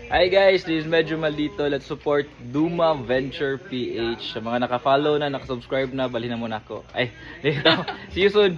Hi guys, this is Medyo Maldito. Let's support Duma Venture PH. Sa mga naka-follow na, naka-subscribe na, balhin na muna ako. Ay, dito. See you soon.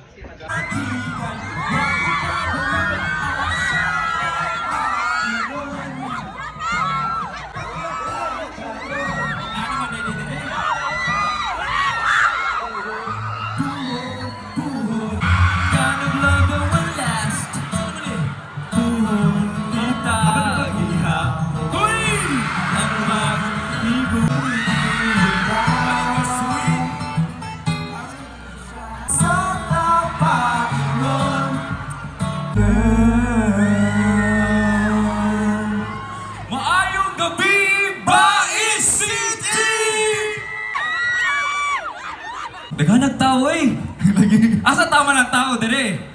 Maayong gabi, Bais City! Daghanag tao eh. Asa tama ng tao dire?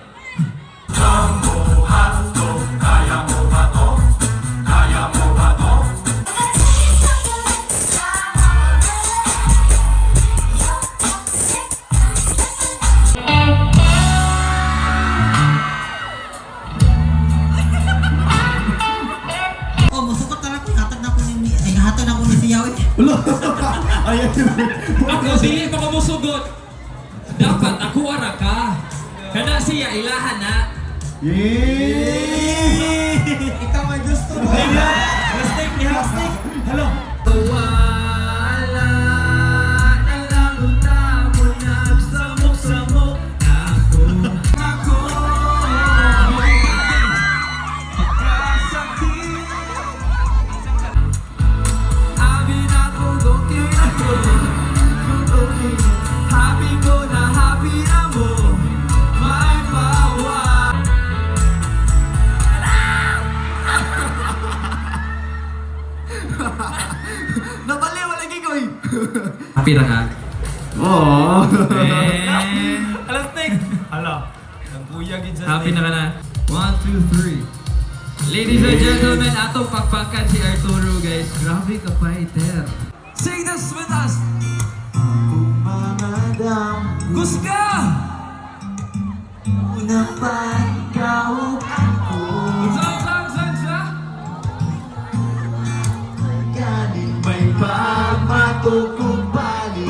Ako dili pa ko musugot. Dapat ako ara ka. Kana siya ilahan na. Ikaw may gusto mo. Plastic ni plastic. Hello. Wala na lang utamo nagsamok-samok ako. Amin ako okay ako. Happy ko na happy na mo. May bawa. Nabaliw lagi ko eh. Happy na ka? Oo. Plastic. Hala. Ang kuya gid sa Happy na ka na? 1, 2, 3. Ladies and gentlemen, atong pakpakan si Arturo guys. Grabe ka fighter. Sing this with us. Madam, Guska. una pa ikaw ako. Sa. Galing may pamatukupali.